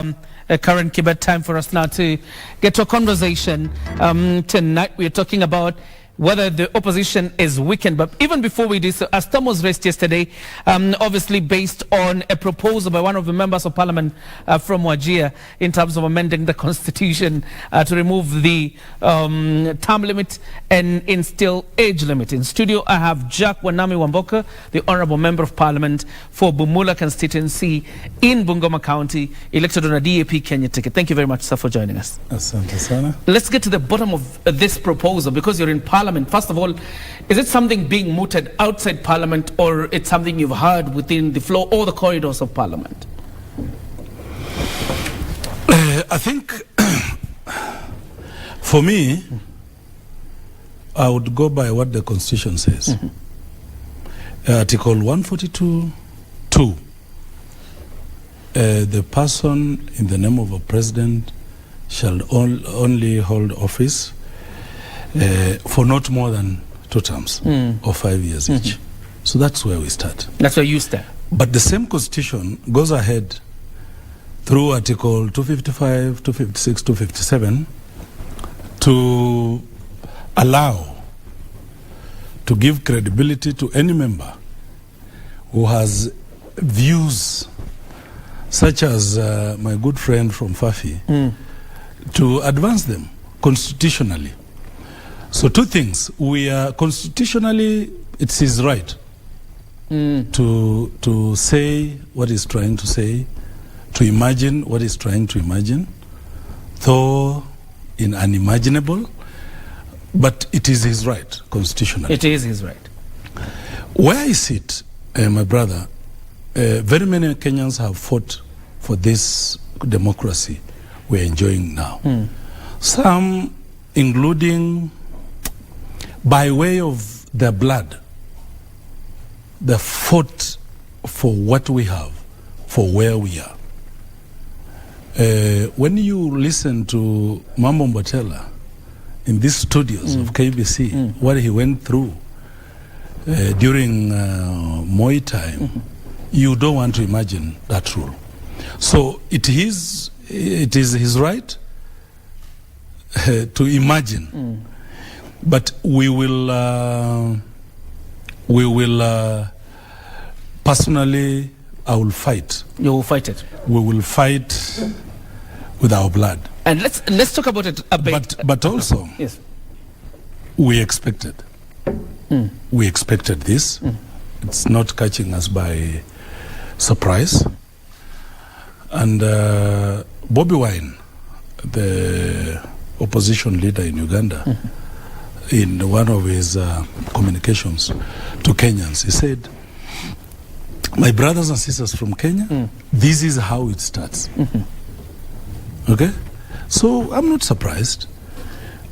Current Kibet, time for us now to get to a conversation. Tonight we are talking about whether the opposition is weakened. But even before we do so, as Tom was raised yesterday, obviously based on a proposal by one of the members of parliament from Wajir in terms of amending the constitution to remove the term limit and instill age limit. In studio, I have Jack Wanami Wamboka, the Honourable Member of Parliament for Bumala constituency in Bungoma County, elected on a DAP Kenya ticket. Thank you very much, sir, for joining us. Asante sana. Let's get to the bottom of this proposal, because you're in Parliament. First of all, is it something being mooted outside Parliament, or it's something you've heard within the floor or the corridors of Parliament? I think, for me, I would go by what the Constitution says. Article 142(2). The person in the name of a president shall only hold office for not more than 2 terms or 5 years each. So that's where we start. That's where you start. But the same Constitution goes ahead through Article 255, 256, 257 to allow, to give credibility to any member who has views such as my good friend from Fafi, to advance them constitutionally. So 2 things. We are constitutionally, it's his right to say what he's trying to say, to imagine what he's trying to imagine, though unimaginable, but it is his right constitutionally. It is his right. Where I sit, my brother, very many Kenyans have fought for this democracy we're enjoying now. Some, including by way of their blood, they fought for what we have, for where we are. When you listen to Mambo Mbotela in these studios of KBC, what he went through during Moi time, you don't want to imagine that rule. So it is his right to imagine. But we will personally, I will fight. You will fight it. We will fight with our blood. And let's talk about it a bit. But also, yes, we expected. We expected this. It's not catching us by surprise. And Bobby Wine, the opposition leader in Uganda, in one of his communications to Kenyans, he said, my brothers and sisters from Kenya, this is how it starts. Okay? So I'm not surprised.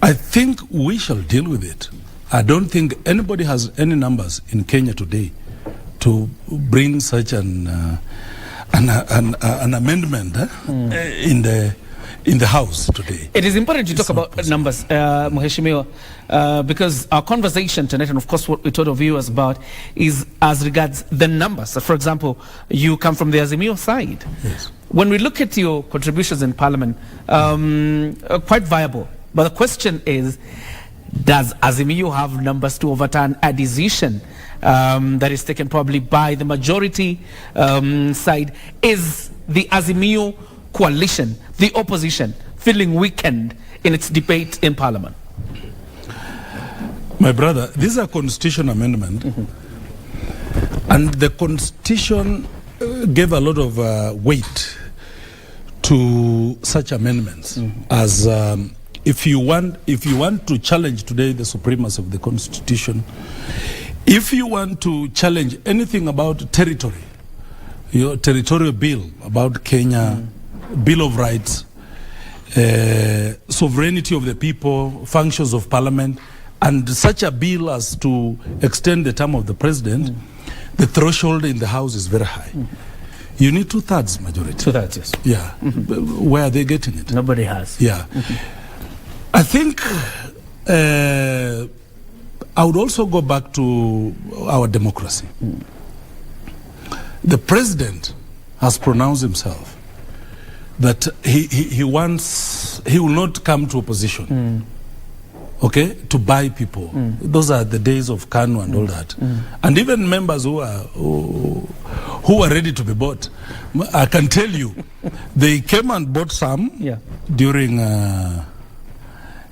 I think we shall deal with it. I don't think anybody has any numbers in Kenya today to bring such an amendment in the House today. It is important to talk about numbers, Mheshimiwa, because our conversation tonight, and of course what we told our viewers about, is as regards the numbers. So for example, you come from the Azimio side. Yes. When we look at your contributions in Parliament, quite viable. But the question is, does Azimio have numbers to overturn a decision that is taken probably by the majority side? Is the Azimio coalition, the opposition, feeling weakened in its debate in Parliament? My brother, this is a constitution amendment, and the constitution gave a lot of weight to such amendments as if you want to challenge today the supremacy of the constitution, if you want to challenge anything about territory, your territorial bill about Kenya, Bill of Rights, sovereignty of the people, functions of parliament, and such a bill as to extend the term of the president, the threshold in the House is very high. You need 2/3 majority. 2/3, yes. Yeah. Where are they getting it? Nobody has. Yeah. I think I would also go back to our democracy. The president has pronounced himself that he wants, he will not come to opposition, okay, to buy people. Those are the days of Kanu and all that. And even members who are ready to be bought, I can tell you, they came and bought some during,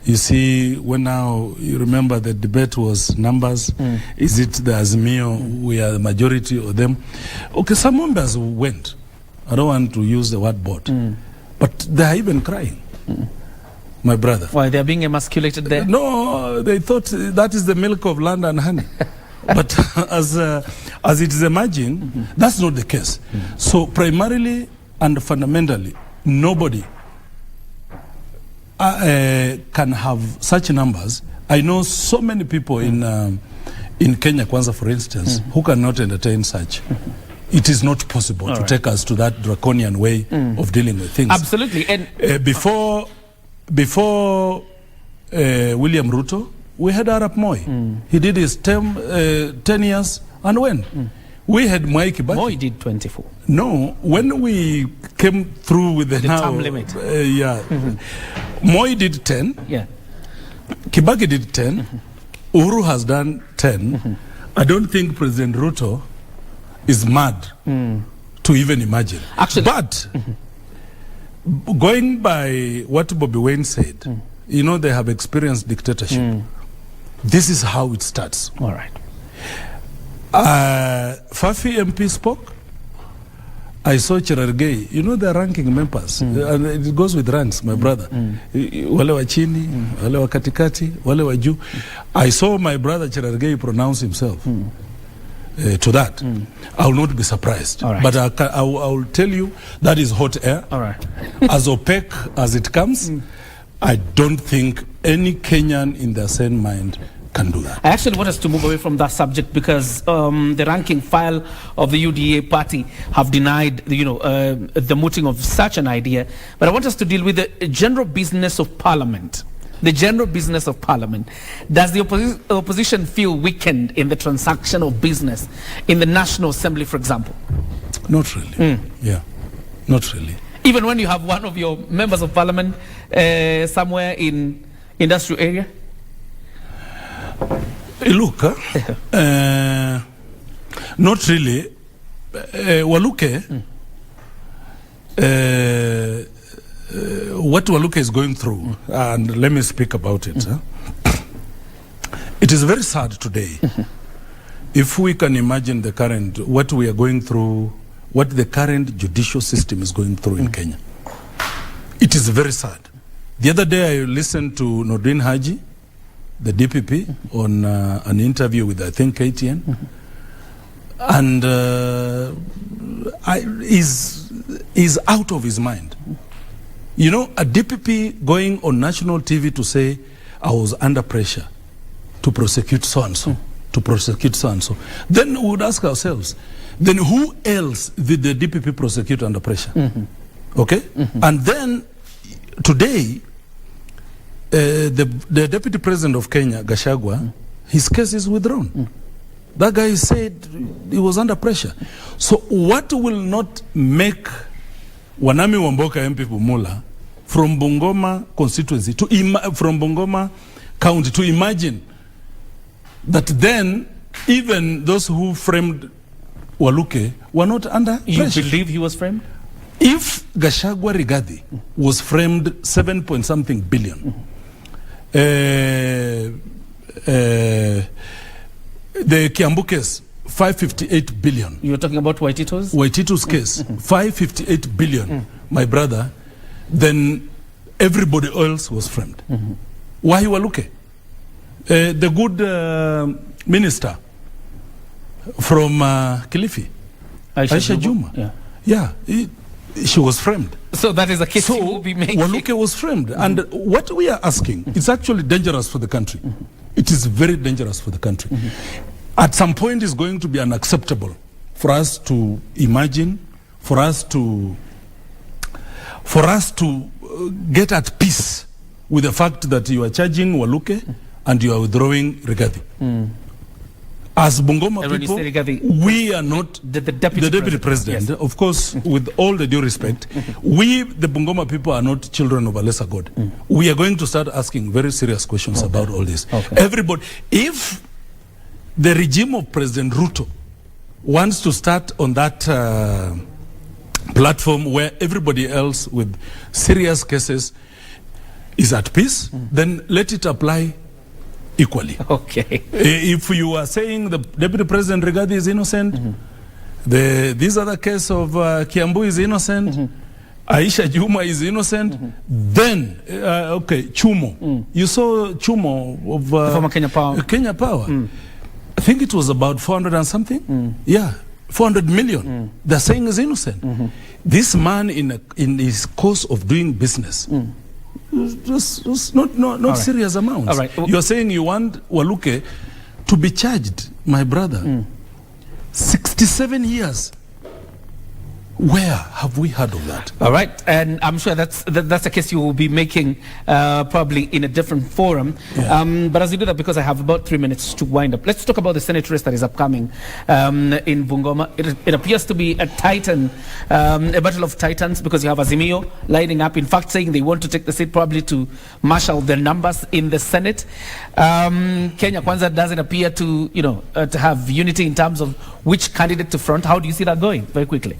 you see, when now, you remember the debate was numbers. Is it the Azimio, we are the majority of them? Okay, some members went. I don't want to use the word bought, but they are even crying. My brother. Why, they are being emasculated there? No, they thought that is the milk of land and honey. But as it is emerging, that's not the case. So primarily and fundamentally, nobody can have such numbers. I know so many people in Kenya, Kwanza, for instance, who cannot entertain such. It is not possible to take us to that draconian way of dealing with things. Absolutely. And before William Ruto, we had Arap Moi. He did his term 10 years and went. We had Mwai Kibaki. Moi did 24. No, when we came through with the term limit. Moi did 10. Yeah. Kibaki did 10. Uhuru has done 10. I don't think President Ruto is mad to even imagine. Actually, but going by what Bobby Wayne said, you know, they have experienced dictatorship. This is how it starts. All right. Fafi MP spoke. I saw Cherargei. You know, the ranking members. And it goes with ranks, my brother. Wale wa chini, wale wa katikati, wale wa juu. I saw my brother Cherargei pronounce himself. To that, I will not be surprised. Right. But I will tell you that is hot air. All right. As opaque as it comes, I don't think any Kenyan in their sane mind can do that. I actually want us to move away from that subject because the ranking file of the UDA party have denied, the mooting of such an idea. But I want us to deal with the general business of Parliament. The general business of Parliament. Does the opposition feel weakened in the transaction of business in the National Assembly, for example? Not really. Yeah, not really. Even when you have one of your members of Parliament somewhere in industrial area? Look, not really. Waluke, what Waluke is going through, and let me speak about it. It is very sad today. If we can imagine the current, what we are going through, what the current judicial system is going through in Kenya. It is very sad. The other day I listened to Nordin Haji, the DPP, on an interview with, I think, KTN. And he's out of his mind. You know, a DPP going on national TV to say, I was under pressure to prosecute so-and-so, to prosecute so-and-so. Then we would ask ourselves, then who else did the DPP prosecute under pressure? Okay? And then today, the Deputy President of Kenya, Gachagua, his case is withdrawn. That guy said he was under pressure. So what will not make Wanami Wamboka MP Bumala from Bungoma constituency, from Bungoma county, to imagine that then even those who framed Waluke were not under pressure? You believe he was framed? If Gachagua Rigathi was framed 7-point-something billion, the Kiambu case, 558 billion. You're talking about Waitito's? Waitito's case, 558 billion, my brother, then everybody else was framed. Why Waluke? The good minister from Kilifi, Aisha Juma. She was framed. So that is a case you will be making. Waluke was framed. And what we are asking, it's actually dangerous for the country. It is very dangerous for the country. At some point, it's going to be unacceptable for us to imagine, for us to get at peace with the fact that you are charging Waluke and you are withdrawing Rigathi. As Bungoma And when you people, say Rigathi, we are not the deputy president. Yes. Of course, with all the due respect, we, the Bungoma people, are not children of a lesser God. We are going to start asking very serious questions about all this. Everybody, if the regime of President Ruto wants to start on that platform where everybody else with serious cases is at peace, then let it apply equally. Okay. If you are saying the Deputy President Rigathi is innocent, this other case of Kiambu is innocent, Aisha Juma is innocent, then, okay, Chumo. You saw Chumo of Former Kenya Power. Kenya Power. I think it was about 400 and something. Yeah, 400 million. They're saying is innocent. This man in his course of doing business, just not serious amounts. All right. You're saying you want Waluke to be charged, my brother. 67 years. Where have we heard of that? All right, and I'm sure that's a case you will be making probably in a different forum. Yeah. But as you do that, because I have about 3 minutes to wind up, let's talk about the Senate race that is upcoming in Bungoma. It appears to be a titan, a battle of titans, because you have Azimio lining up, in fact, saying they want to take the seat probably to marshal their numbers in the Senate. Kenya Kwanza doesn't appear to, to have unity in terms of which candidate to front. How do you see that going? Very quickly.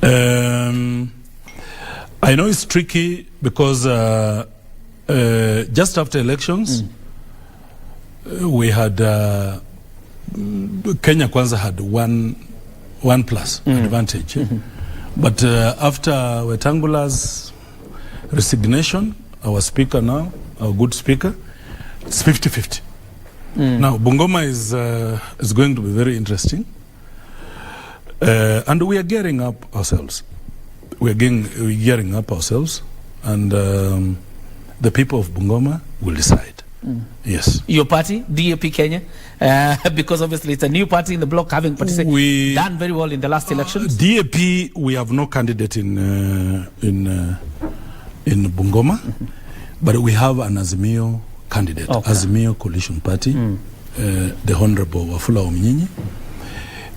I know it's tricky because just after elections, we had Kenya Kwanza had one plus advantage. But after Wetangula's resignation, our speaker now, our good speaker, it's 50-50. Now, Bungoma is going to be very interesting. And we are gearing up ourselves. We're gearing up ourselves, and the people of Bungoma will decide. Yes. Your party, DAP Kenya, because obviously it's a new party in the bloc, having done very well in the last elections. DAP, we have no candidate in Bungoma, but we have an Azimio candidate, Azimio Coalition Party, the Honorable Wafula Ominyinyi.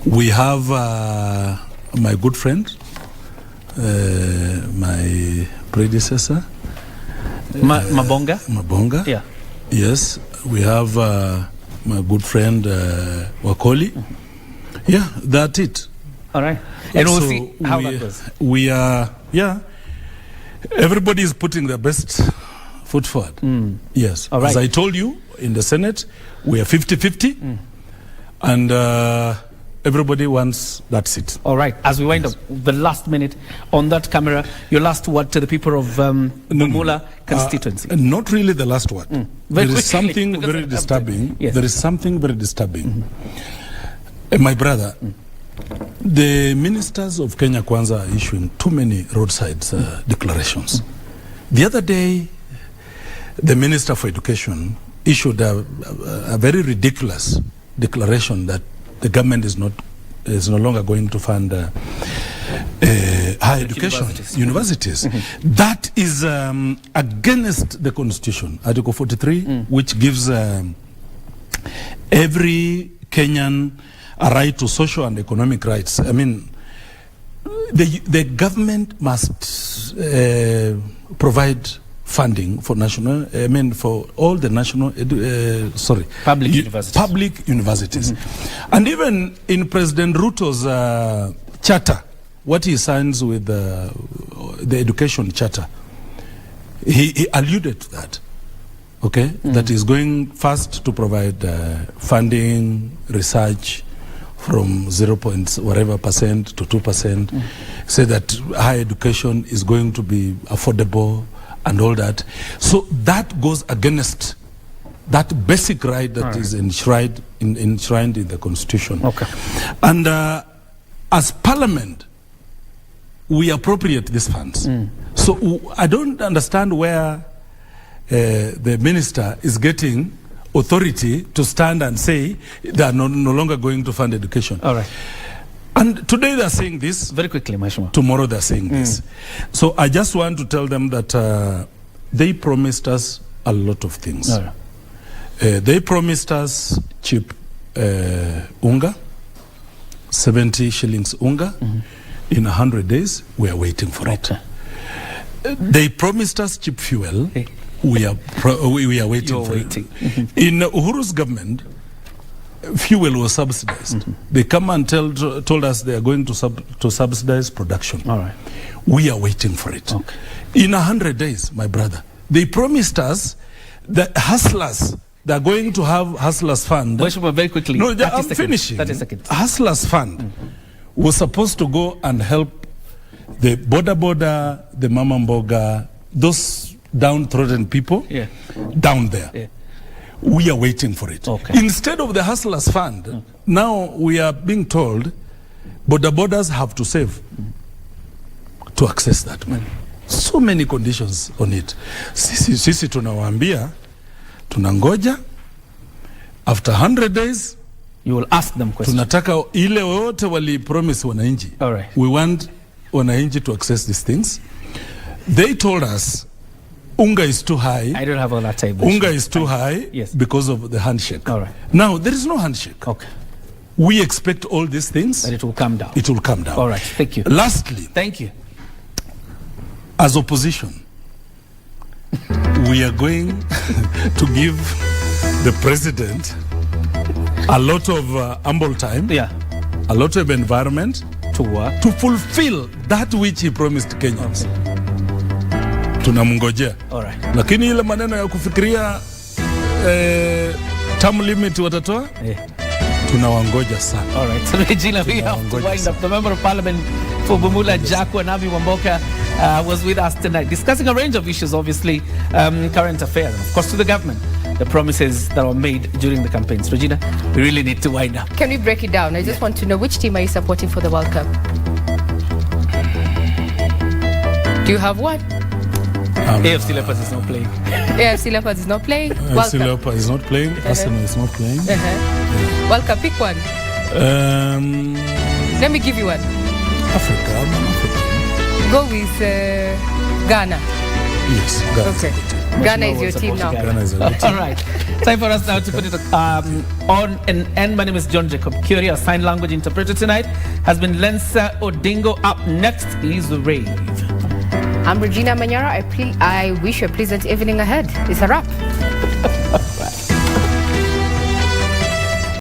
We have my good friend, my predecessor, Mabonga. Yeah. Yes, we have my good friend Wakoli. Yeah, that's it. All right, and we'll see how that goes. We are, everybody is putting their best foot forward. Yes. All right. As I told you, in the Senate, we are 50-50, and everybody wants that seat. All right. As we wind up the last minute on that camera, your last word to the people of Bumala constituency. Not really the last word. There is something very disturbing. Yes. There is something very disturbing. My brother, the ministers of Kenya Kwanza are issuing too many roadside declarations. The other day, the Minister for Education issued a very ridiculous declaration that the government is no longer going to fund higher education, universities. That is against the Constitution, Article 43, which gives every Kenyan a right to social and economic rights. I mean, the government must provide funding for for all the national, public universities. And even in President Ruto's charter, what he signs with the education charter, he alluded to that, that he's going first to provide funding, research from 0. whatever percent to 2%, say that higher education is going to be affordable, and all that. So that goes against that basic right that is enshrined in the Constitution. And as Parliament, we appropriate these funds. So I don't understand where the minister is getting authority to stand and say they are no longer going to fund education. All right. And today they are saying this. Very quickly, Mheshimiwa. Tomorrow they are saying this. So I just want to tell them that they promised us a lot of things. They promised us cheap unga, 70 shillings unga. In 100 days, we are waiting for it. They promised us cheap fuel. We are waiting for it. In Uhuru's government, fuel was subsidized. They come and told us they are going to subsidize production. All right. We are waiting for it. In 100 days, my brother, they promised us that hustlers, they are going to have hustlers fund. Very quickly. No, I'm finishing. 30 seconds. Hustlers fund was supposed to go and help the border, the Mama Mboga, those downtrodden people down there. We are waiting for it. Instead of the hustlers fund, now we are being told borders have to save to access that money. So many conditions on it. Sisi tunawaambia, tunangoja, after 100 days, you will ask them questions. Tunataka ile wote wali promise wananchi. All right. We want wananchi to access these things. They told us unga is too high. I don't have all that table. Unga is too high because of the handshake. All right. Now, there is no handshake. Okay. We expect all these things. But it will come down. It will come down. All right. Thank you. Lastly. Thank you. As opposition, we are going to give the president a lot of ample time, a lot of environment to fulfill that which he promised Kenyans. Tunamngojea. All right. Lakini ile maneno ya kufikiria term limit watatoa, tunawangoja sana. All right. So Regina, we have to wind up. The Member of Parliament for Bumala, Wanami Wamboka, was with us tonight, discussing a range of issues, obviously, current affairs, and of course to the government, the promises that were made during the campaigns. Regina, we really need to wind up. Can we break it down? I just want to know, which team are you supporting for the World Cup? Do you have one? AFC Leopards is not playing. AFC Leopards is not playing? AFC Leopards is not playing. Arsenal is not playing. World Cup, pick one. Let me give you one. Africa. I'm an African. Go with Ghana. Yes, Ghana. Okay. Ghana is your team now. Ghana is a All right. Time for us now to put it on an end. My name is John Jacob Kioria. Sign language interpreter tonight has been Lensa Odingo. Up next is the Rave. I'm Regina Manyara. I wish you a pleasant evening ahead. It's a wrap.